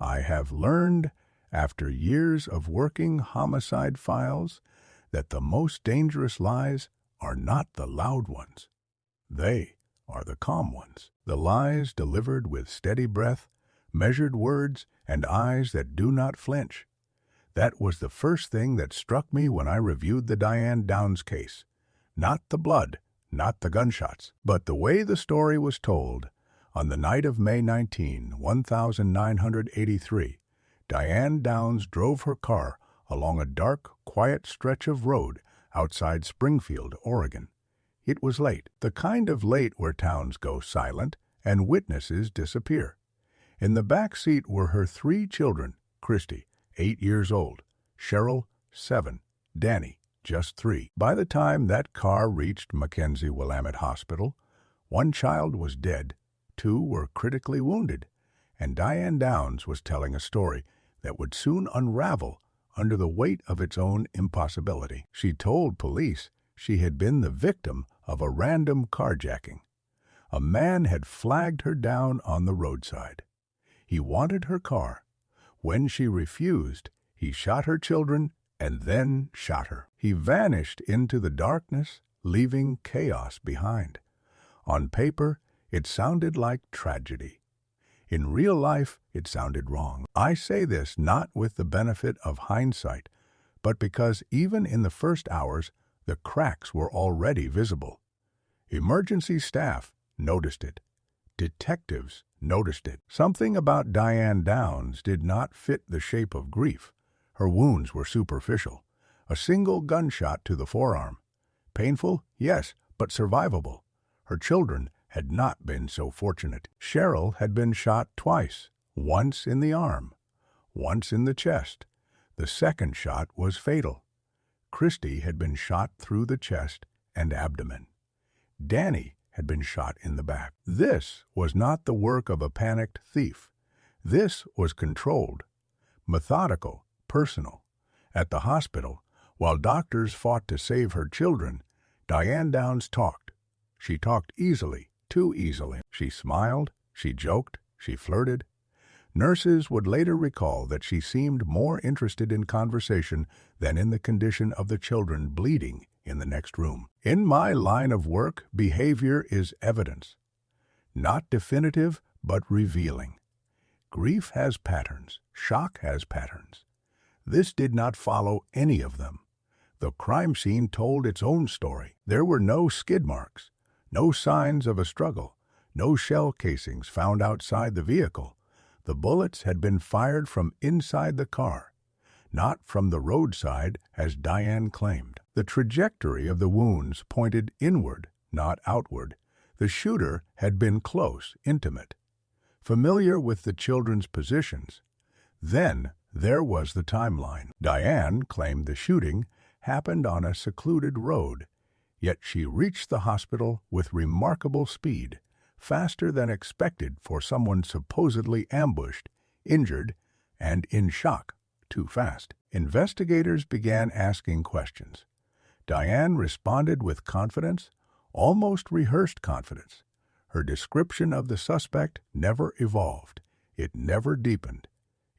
I have learned, after years of working homicide files, that the most dangerous lies are not the loud ones. They are the calm ones. The lies delivered with steady breath, measured words, and eyes that do not flinch. That was the first thing that struck me when I reviewed the Diane Downs case. Not the blood, not the gunshots, but the way the story was told. On the night of May 19, 1983, Diane Downs drove her car along a dark, quiet stretch of road outside Springfield, Oregon. It was late, the kind of late where towns go silent and witnesses disappear. In the back seat were her 3 children, Christy, 8 years old, Cheryl, 7, Danny, just 3. By the time that car reached Mackenzie Willamette Hospital, 1 child was dead, 2 were critically wounded, and Diane Downs was telling a story that would soon unravel under the weight of its own impossibility. She told police she had been the victim of a random carjacking. A man had flagged her down on the roadside. He wanted her car. When she refused, he shot her children and then shot her. He vanished into the darkness, leaving chaos behind. On paper, it sounded like tragedy. In real life, it sounded wrong. I say this not with the benefit of hindsight, but because even in the first hours, the cracks were already visible. Emergency staff noticed it. Detectives noticed it. Something about Diane Downs did not fit the shape of grief. Her wounds were superficial. A single gunshot to the forearm. Painful, yes, but survivable. Her children had not been so fortunate. Cheryl had been shot twice, once in the arm, once in the chest. The second shot was fatal. Christy had been shot through the chest and abdomen. Danny had been shot in the back. This was not the work of a panicked thief. This was controlled, methodical, personal. At the hospital, while doctors fought to save her children, Diane Downs talked. She talked easily, too easily. She smiled, she joked, she flirted. Nurses would later recall that she seemed more interested in conversation than in the condition of the children bleeding in the next room. In my line of work, behavior is evidence. Not definitive, but revealing. Grief has patterns. Shock has patterns. This did not follow any of them. The crime scene told its own story. There were no skid marks, no signs of a struggle, no shell casings found outside the vehicle. The bullets had been fired from inside the car, not from the roadside as Diane claimed. The trajectory of the wounds pointed inward, not outward. The shooter had been close, intimate, familiar with the children's positions. Then there was the timeline. Diane claimed the shooting happened on a secluded road, yet she reached the hospital with remarkable speed, faster than expected for someone supposedly ambushed, injured, and in shock. Too fast. Investigators began asking questions. Diane responded with confidence, almost rehearsed confidence. Her description of the suspect never evolved. It never deepened.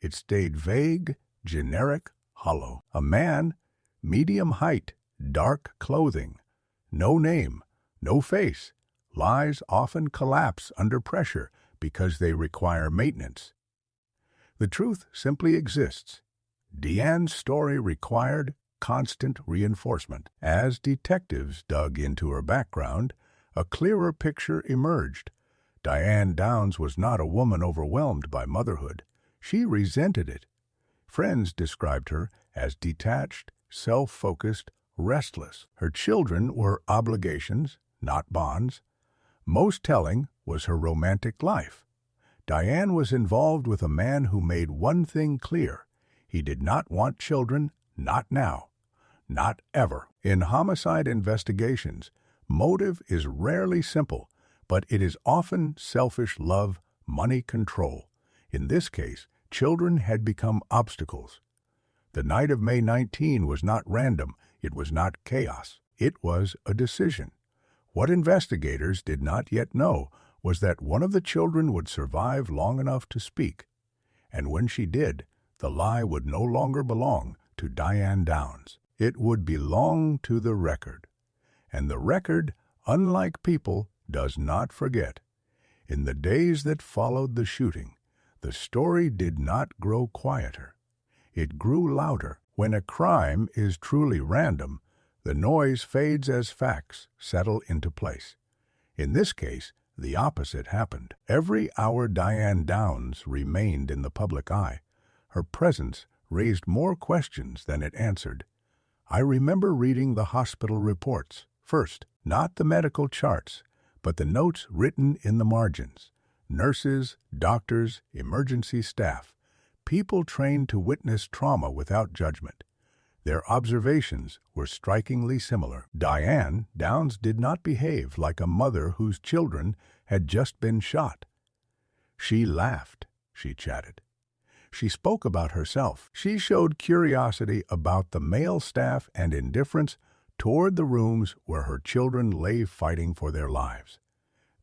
It stayed vague, generic, hollow. A man, medium height, dark clothing, no name, no face. Lies often collapse under pressure because they require maintenance. The truth simply exists. Diane's story required constant reinforcement. As detectives dug into her background, a clearer picture emerged. Diane Downs was not a woman overwhelmed by motherhood. She resented it. Friends described her as detached, self-focused, restless. Her children were obligations, not bonds. Most telling was her romantic life. Diane was involved with a man who made one thing clear. He did not want children, not now, not ever. In homicide investigations, motive is rarely simple, but it is often selfish love, money control. In this case, children had become obstacles. The night of May 19 was not random. It was not chaos. It was a decision. What investigators did not yet know was that one of the children would survive long enough to speak, And when she did, the lie would no longer belong to Diane Downs. It would belong to the record. And the record, unlike people, does not forget. In the days that followed the shooting, the story did not grow quieter. It grew louder. When a crime is truly random, the noise fades as facts settle into place. In this case, the opposite happened. Every hour Diane Downs remained in the public eye, her presence raised more questions than it answered. I remember reading the hospital reports, first, not the medical charts, but the notes written in the margins. Nurses, doctors, emergency staff, people trained to witness trauma without judgment. Their observations were strikingly similar. Diane Downs did not behave like a mother whose children had just been shot. She laughed, she chatted. She spoke about herself. She showed curiosity about the male staff and indifference toward the rooms where her children lay fighting for their lives.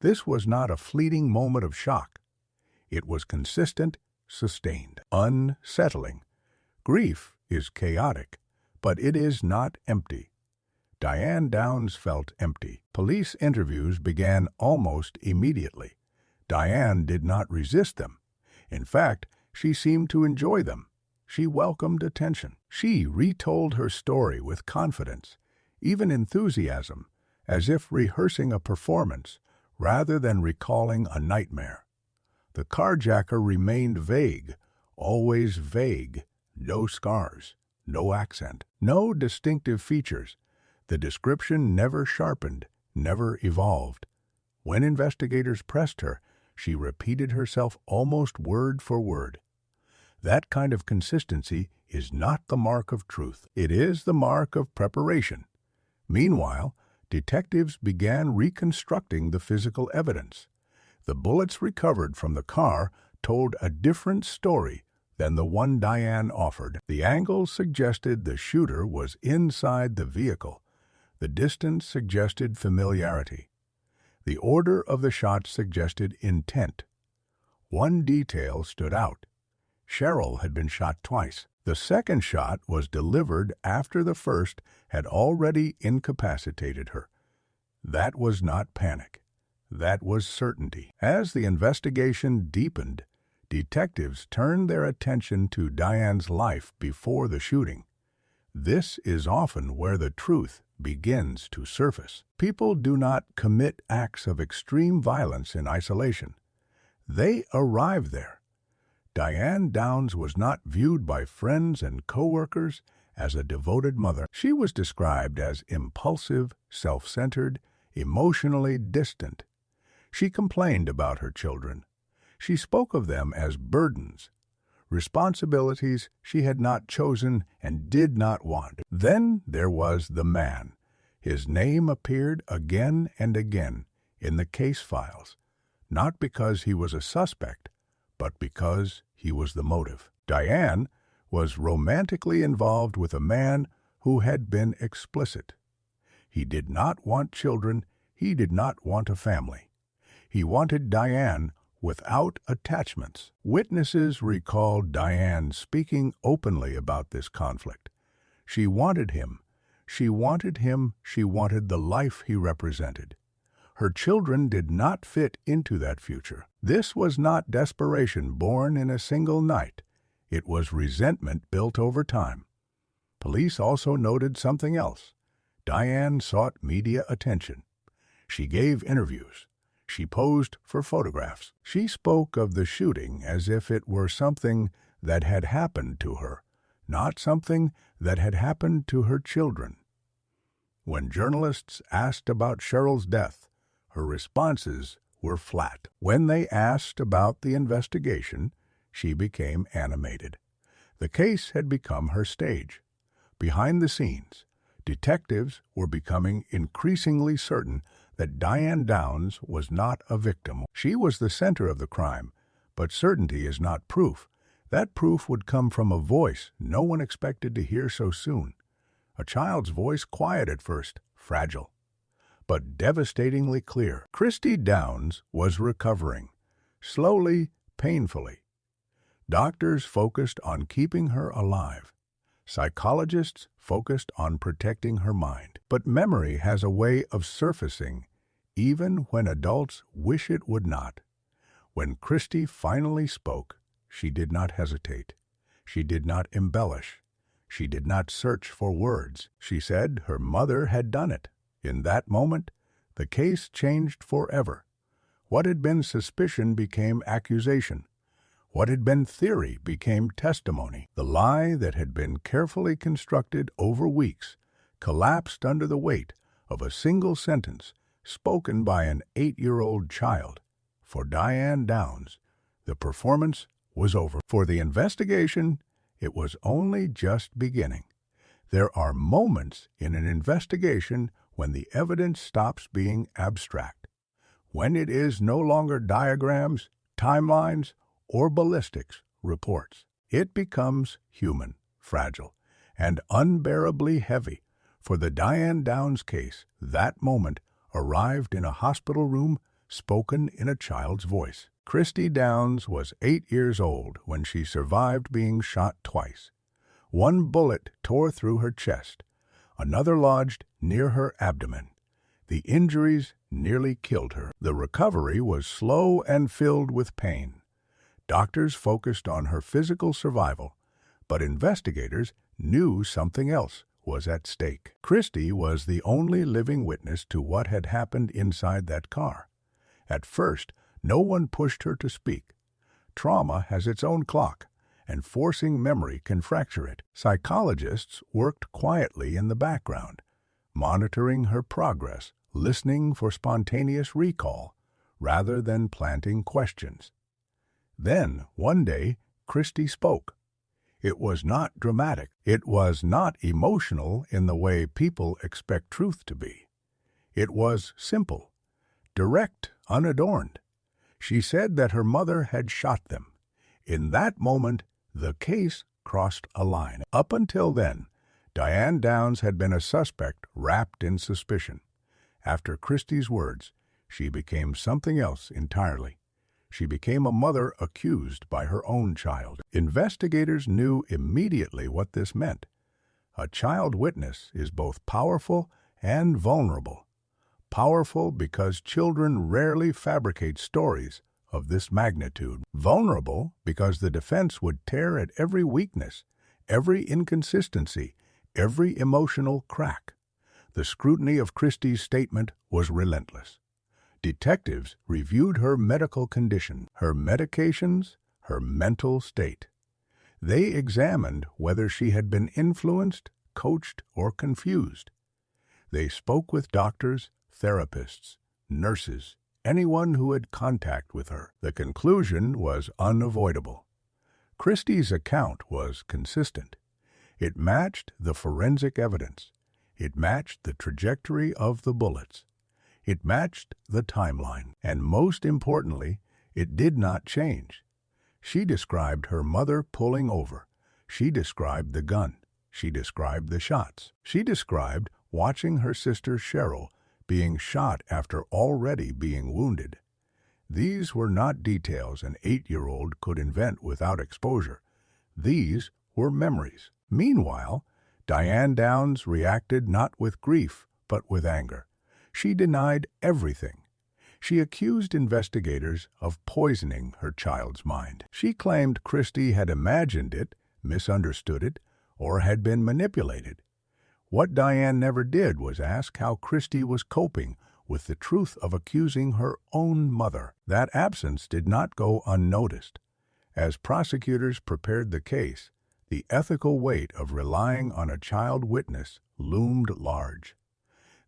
This was not a fleeting moment of shock. It was consistent, sustained, unsettling. Grief is chaotic, but it is not empty. Diane Downs felt empty. Police interviews began almost immediately. Diane did not resist them. In fact, she seemed to enjoy them. She welcomed attention. She retold her story with confidence, even enthusiasm, as if rehearsing a performance rather than recalling a nightmare. The carjacker remained vague, always vague. No scars, no accent, no distinctive features. The description never sharpened, never evolved. When investigators pressed her, she repeated herself almost word for word. That kind of consistency is not the mark of truth. It is the mark of preparation. Meanwhile, detectives began reconstructing the physical evidence. The bullets recovered from the car told a different story than the one Diane offered. The angle suggested the shooter was inside the vehicle. The distance suggested familiarity. The order of the shots suggested intent. One detail stood out. Cheryl had been shot twice. The second shot was delivered after the first had already incapacitated her. That was not panic. That was certainty. As the investigation deepened, detectives turned their attention to Diane's life before the shooting. This is often where the truth begins to surface. People do not commit acts of extreme violence in isolation. They arrive there. Diane Downs was not viewed by friends and co-workers as a devoted mother. She was described as impulsive, self-centered, emotionally distant. She complained about her children. She spoke of them as burdens, responsibilities she had not chosen and did not want. Then there was the man. His name appeared again and again in the case files, not because he was a suspect, but because he was the motive. Diane was romantically involved with a man who had been explicit. He did not want children. He did not want a family. He wanted Diane without attachments. Witnesses recalled Diane speaking openly about this conflict. She wanted him. She wanted him. She wanted the life he represented. Her children did not fit into that future. This was not desperation born in a single night. It was resentment built over time. Police also noted something else. Diane sought media attention. She gave interviews. She posed for photographs. She spoke of the shooting as if it were something that had happened to her, not something that had happened to her children. When journalists asked about Cheryl's death, her responses were flat. When they asked about the investigation, she became animated. The case had become her stage. Behind the scenes, detectives were becoming increasingly certain that Diane Downs was not a victim. She was the center of the crime, but certainty is not proof. That proof would come from a voice no one expected to hear so soon. A child's voice, quiet at first, fragile, but devastatingly clear. Christy Downs was recovering, slowly, painfully. Doctors focused on keeping her alive. Psychologists focused on protecting her mind. But memory has a way of surfacing even when adults wish it would not. When Christy finally spoke, she did not hesitate. She did not embellish. She did not search for words. She said her mother had done it. In that moment, the case changed forever. What had been suspicion became accusation. What had been theory became testimony. The lie that had been carefully constructed over weeks collapsed under the weight of a single sentence spoken by an 8-year-old child. For Diane Downs, the performance was over. For the investigation, it was only just beginning. There are moments in an investigation when the evidence stops being abstract, when it is no longer diagrams, timelines, or ballistics reports. It becomes human, fragile, and unbearably heavy. For the Diane Downs case, that moment arrived in a hospital room, spoken in a child's voice. Christy Downs was 8 years old when she survived being shot twice. One bullet tore through her chest. Another lodged near her abdomen. The injuries nearly killed her. The recovery was slow and filled with pain. Doctors focused on her physical survival, but investigators knew something else was at stake. Christy was the only living witness to what had happened inside that car. At first, no one pushed her to speak. Trauma has its own clock, and forcing memory can fracture it. Psychologists worked quietly in the background, monitoring her progress, listening for spontaneous recall, rather than planting questions. Then, one day, Christy spoke. It was not dramatic. It was not emotional in the way people expect truth to be. It was simple, direct, unadorned. She said that her mother had shot them. In that moment, the case crossed a line. Up until then, Diane Downs had been a suspect wrapped in suspicion. After Christy's words, she became something else entirely. She became a mother accused by her own child. Investigators knew immediately what this meant. A child witness is both powerful and vulnerable. Powerful because children rarely fabricate stories of this magnitude. Vulnerable because the defense would tear at every weakness, every inconsistency, every emotional crack. The scrutiny of Christie's statement was relentless. Detectives reviewed her medical condition, her medications, her mental state. They examined whether she had been influenced, coached, or confused. They spoke with doctors, therapists, nurses, anyone who had contact with her. The conclusion was unavoidable. Christie's account was consistent. It matched the forensic evidence. It matched the trajectory of the bullets. It matched the timeline. And most importantly, it did not change. She described her mother pulling over. She described the gun. She described the shots. She described watching her sister Cheryl being shot after already being wounded. These were not details an 8-year-old could invent without exposure. These were memories. Meanwhile, Diane Downs reacted not with grief, but with anger. She denied everything. She accused investigators of poisoning her child's mind. She claimed Christy had imagined it, misunderstood it, or had been manipulated. What Diane never did was ask how Christy was coping with the truth of accusing her own mother. That absence did not go unnoticed. As prosecutors prepared the case, the ethical weight of relying on a child witness loomed large.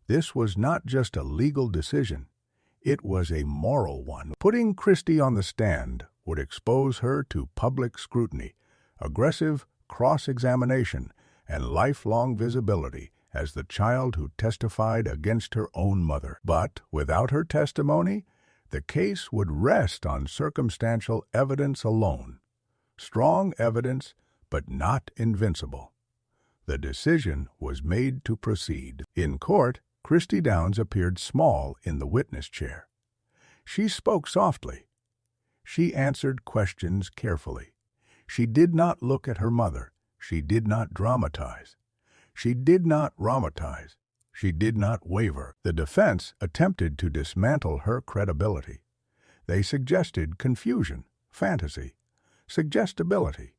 This was not just a legal decision, it was a moral one. Putting Christy on the stand would expose her to public scrutiny, aggressive cross-examination, and lifelong visibility as the child who testified against her own mother. But without her testimony, the case would rest on circumstantial evidence alone. Strong evidence, but not invincible. The decision was made to proceed. In court, Christy Downs appeared small in the witness chair. She spoke softly. She answered questions carefully. She did not look at her mother. She did not dramatize. She did not traumatize. She did not waver. The defense attempted to dismantle her credibility. They suggested confusion, fantasy, suggestibility.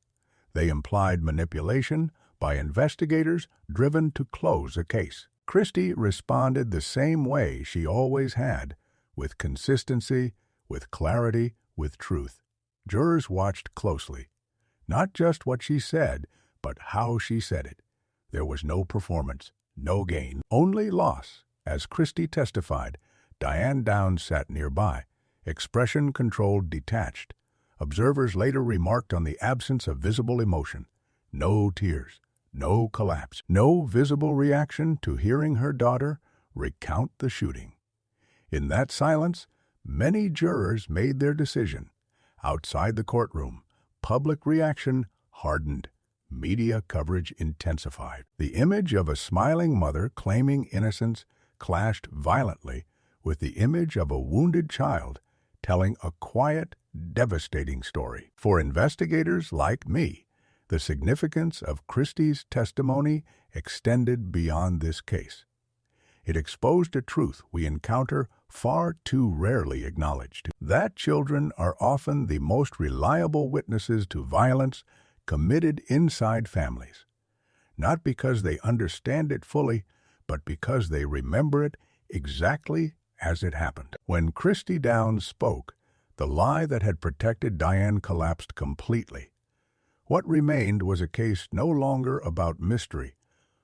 They implied manipulation by investigators driven to close a case. Christie responded the same way she always had, with consistency, with clarity, with truth. Jurors watched closely, not just what she said, but how she said it. There was no performance, no gain, only loss. As Christie testified, Diane Downs sat nearby, expression controlled, detached. Observers later remarked on the absence of visible emotion. No tears, no collapse, no visible reaction to hearing her daughter recount the shooting. In that silence, many jurors made their decision. Outside the courtroom, public reaction hardened. Media coverage intensified. The image of a smiling mother claiming innocence clashed violently with the image of a wounded child telling a quiet, devastating story. For investigators like me, the significance of Christie's testimony extended beyond this case. It exposed a truth we encounter far too rarely acknowledged, that children are often the most reliable witnesses to violence committed inside families, not because they understand it fully, but because they remember it exactly as it happened. When Christie Downs spoke, the lie that had protected Diane collapsed completely. What remained was a case no longer about mystery,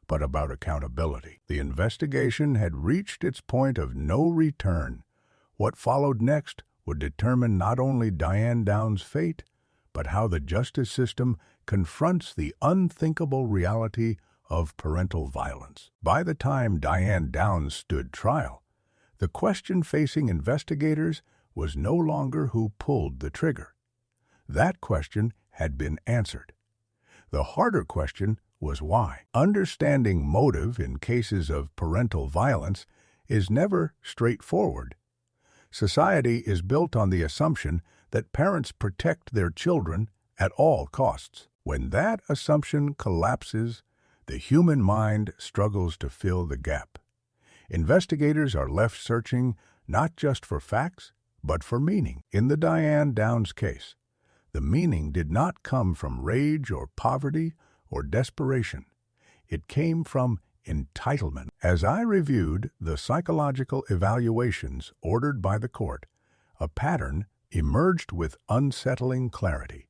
but about accountability. The investigation had reached its point of no return. What followed next would determine not only Diane Downs' fate, but how the justice system confronts the unthinkable reality of parental violence. By the time Diane Downs stood trial, the question facing investigators was no longer who pulled the trigger. That question had been answered. The harder question was why. Understanding motive in cases of parental violence is never straightforward. Society is built on the assumption that parents protect their children at all costs. When that assumption collapses, the human mind struggles to fill the gap. Investigators are left searching not just for facts, but for meaning. In the Diane Downs case, the meaning did not come from rage or poverty or desperation. It came from entitlement. As I reviewed the psychological evaluations ordered by the court, a pattern emerged with unsettling clarity.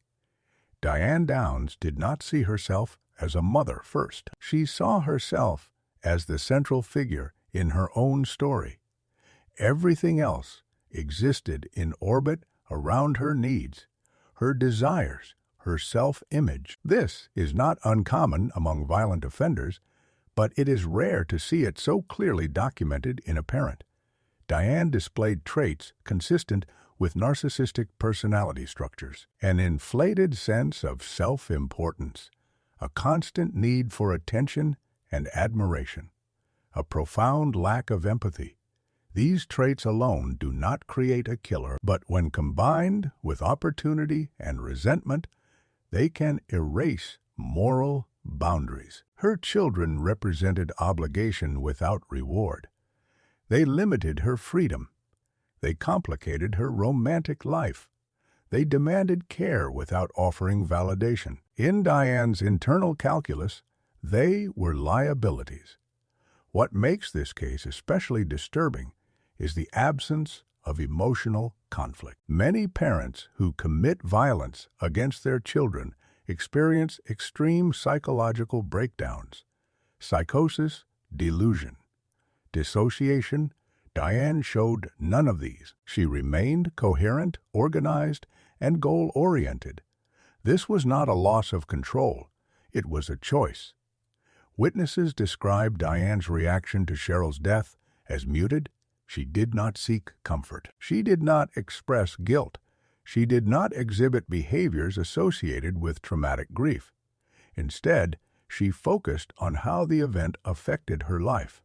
Diane Downs did not see herself as a mother first. She saw herself as the central figure in her own story. Everything else existed in orbit around her needs, her desires, her self-image. This is not uncommon among violent offenders, but it is rare to see it so clearly documented in a parent. Diane displayed traits consistent with narcissistic personality structures, an inflated sense of self-importance, a constant need for attention and admiration, a profound lack of empathy. These traits alone do not create a killer, but when combined with opportunity and resentment, they can erase moral boundaries. Her children represented obligation without reward. They limited her freedom. They complicated her romantic life. They demanded care without offering validation. In Diane's internal calculus, they were liabilities. What makes this case especially disturbing is the absence of emotional conflict. Many parents who commit violence against their children experience extreme psychological breakdowns, psychosis, delusion, dissociation. Diane showed none of these. She remained coherent, organized, and goal-oriented. This was not a loss of control. It was a choice. Witnesses described Diane's reaction to Cheryl's death as muted. She did not seek comfort. She did not express guilt. She did not exhibit behaviors associated with traumatic grief. Instead, she focused on how the event affected her life.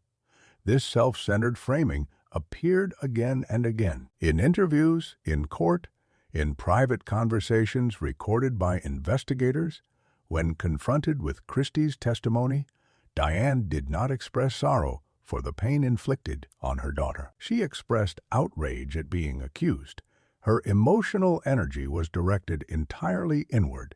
This self-centered framing appeared again and again, in interviews, in court, In private conversations recorded by investigators, when confronted with Christie's testimony, Diane did not express sorrow for the pain inflicted on her daughter. She expressed outrage at being accused. Her emotional energy was directed entirely inward.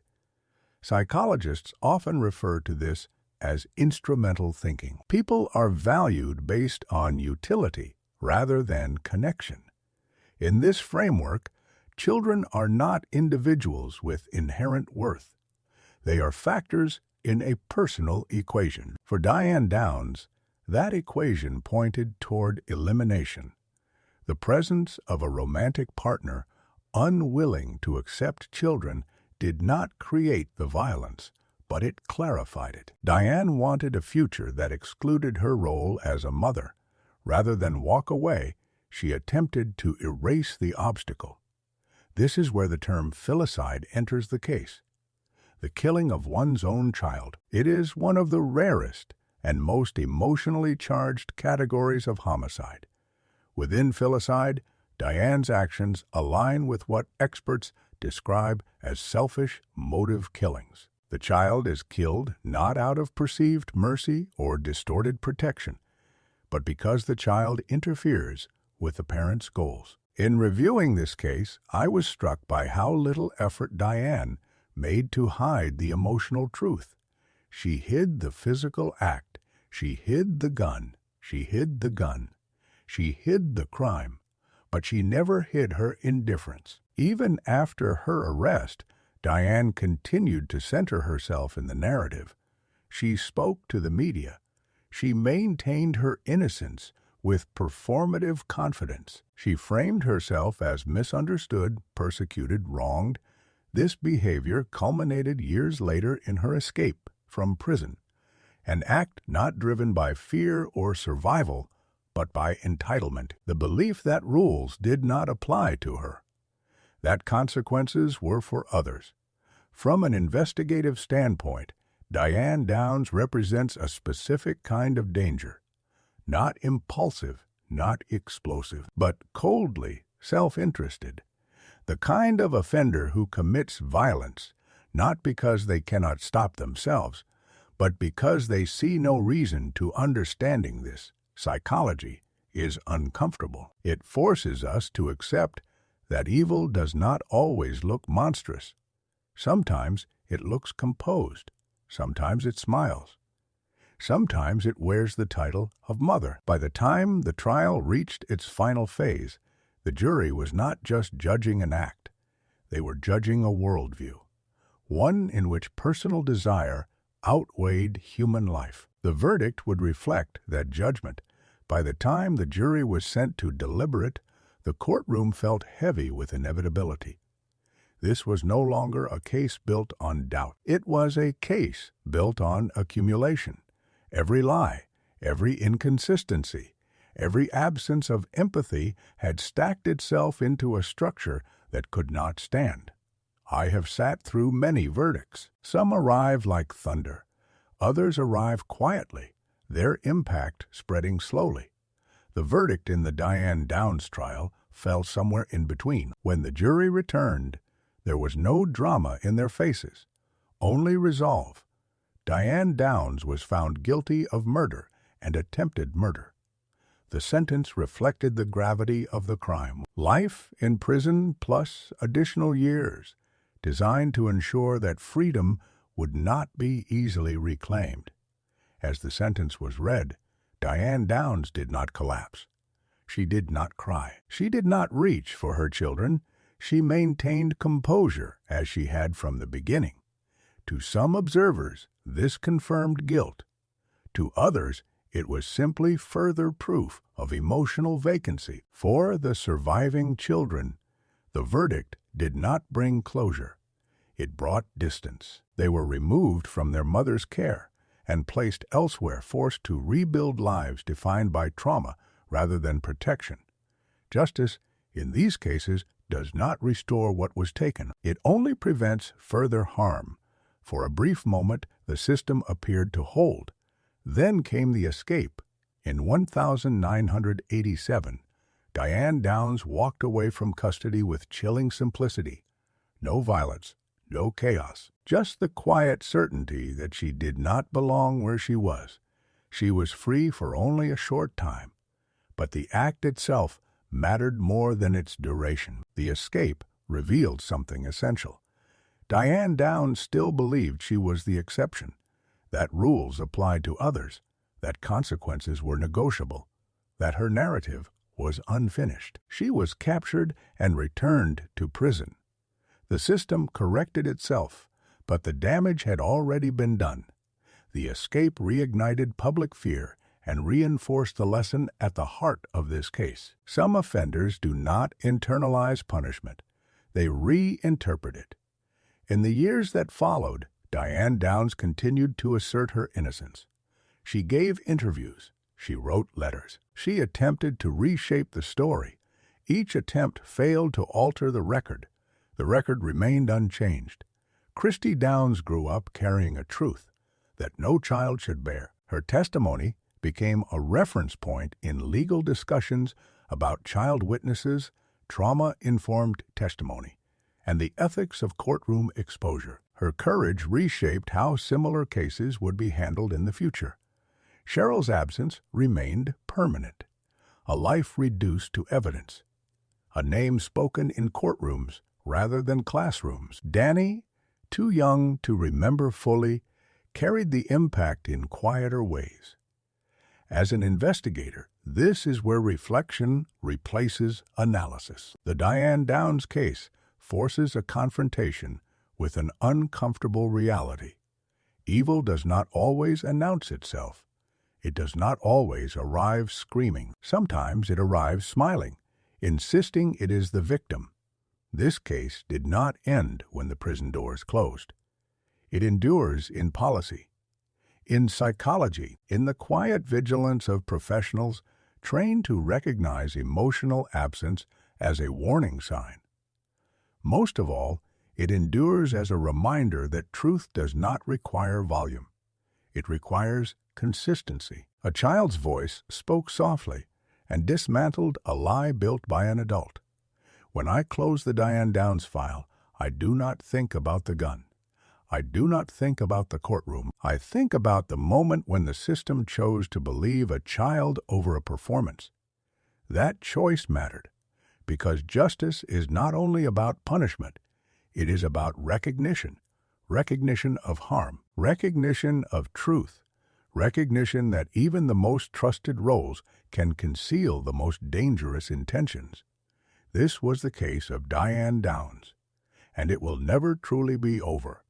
Psychologists often refer to this as instrumental thinking. People are valued based on utility rather than connection. In this framework, children are not individuals with inherent worth. They are factors in a personal equation. For Diane Downs, that equation pointed toward elimination. The presence of a romantic partner unwilling to accept children did not create the violence, but it clarified it. Diane wanted a future that excluded her role as a mother. Rather than walk away, she attempted to erase the obstacle. This is where the term filicide enters the case. The killing of one's own child. It is one of the rarest and most emotionally charged categories of homicide. Within filicide, Diane's actions align with what experts describe as selfish motive killings. The child is killed not out of perceived mercy or distorted protection, but because the child interferes with the parent's goals. In reviewing this case, I was struck by how little effort Diane made to hide the emotional truth. She hid the physical act. She hid the gun. She hid the gun. She hid the crime, but she never hid her indifference. Even after her arrest, Diane continued to center herself in the narrative. She spoke to the media. She maintained her innocence with performative confidence. She framed herself as misunderstood, persecuted, wronged. This behavior culminated years later in her escape from prison, an act not driven by fear or survival, but by entitlement, the belief that rules did not apply to her, that consequences were for others. From an investigative standpoint, Diane Downs represents a specific kind of danger, not impulsive, not explosive, but coldly self-interested. The kind of offender who commits violence, not because they cannot stop themselves, but because they see no reason to understanding this. Psychology is uncomfortable. It forces us to accept that evil does not always look monstrous. Sometimes it looks composed. Sometimes it smiles. Sometimes it wears the title of mother. By the time the trial reached its final phase, the jury was not just judging an act. They were judging a worldview, one in which personal desire outweighed human life. The verdict would reflect that judgment. By the time the jury was sent to deliberate, the courtroom felt heavy with inevitability. This was no longer a case built on doubt. It was a case built on accumulation. Every lie, every inconsistency, every absence of empathy had stacked itself into a structure that could not stand. I have sat through many verdicts. Some arrive like thunder. Others arrive quietly, their impact spreading slowly. The verdict in the Diane Downs trial fell somewhere in between. When the jury returned, there was no drama in their faces, only resolve. Diane Downs was found guilty of murder and attempted murder. The sentence reflected the gravity of the crime. Life in prison plus additional years, designed to ensure that freedom would not be easily reclaimed. As the sentence was read, Diane Downs did not collapse. She did not cry. She did not reach for her children. She maintained composure as she had from the beginning. To some observers, this confirmed guilt. To others, it was simply further proof of emotional vacancy. For the surviving children, the verdict did not bring closure. It brought distance. They were removed from their mother's care and placed elsewhere, forced to rebuild lives defined by trauma rather than protection. Justice, in these cases, does not restore what was taken. It only prevents further harm. For a brief moment, the system appeared to hold. Then came the escape. In 1987, Diane Downs walked away from custody with chilling simplicity. No violence, no chaos, just the quiet certainty that she did not belong where she was. She was free for only a short time, but the act itself mattered more than its duration. The escape revealed something essential. Diane Downs still believed she was the exception, that rules applied to others, that consequences were negotiable, that her narrative was unfinished. She was captured and returned to prison. The system corrected itself, but the damage had already been done. The escape reignited public fear and reinforced the lesson at the heart of this case. Some offenders do not internalize punishment. They reinterpret it. In the years that followed, Diane Downs continued to assert her innocence. She gave interviews. She wrote letters. She attempted to reshape the story. Each attempt failed to alter the record. The record remained unchanged. Christy Downs grew up carrying a truth that no child should bear. Her testimony became a reference point in legal discussions about child witnesses, trauma-informed testimony, and the ethics of courtroom exposure. Her courage reshaped how similar cases would be handled in the future. Cheryl's absence remained permanent, a life reduced to evidence, a name spoken in courtrooms rather than classrooms. Danny, too young to remember fully, carried the impact in quieter ways. As an investigator, this is where reflection replaces analysis. The Diane Downs case forces a confrontation with an uncomfortable reality. Evil does not always announce itself. It does not always arrive screaming. Sometimes it arrives smiling, insisting it is the victim. This case did not end when the prison doors closed. It endures in policy, in psychology, in the quiet vigilance of professionals trained to recognize emotional absence as a warning sign. Most of all, it endures as a reminder that truth does not require volume. It requires consistency. A child's voice spoke softly and dismantled a lie built by an adult. When I close the Diane Downs file, I do not think about the gun. I do not think about the courtroom. I think about the moment when the system chose to believe a child over a performance. That choice mattered, because justice is not only about punishment, it is about recognition of harm, recognition of truth, recognition that even the most trusted roles can conceal the most dangerous intentions. This was the case of Diane Downs, and it will never truly be over.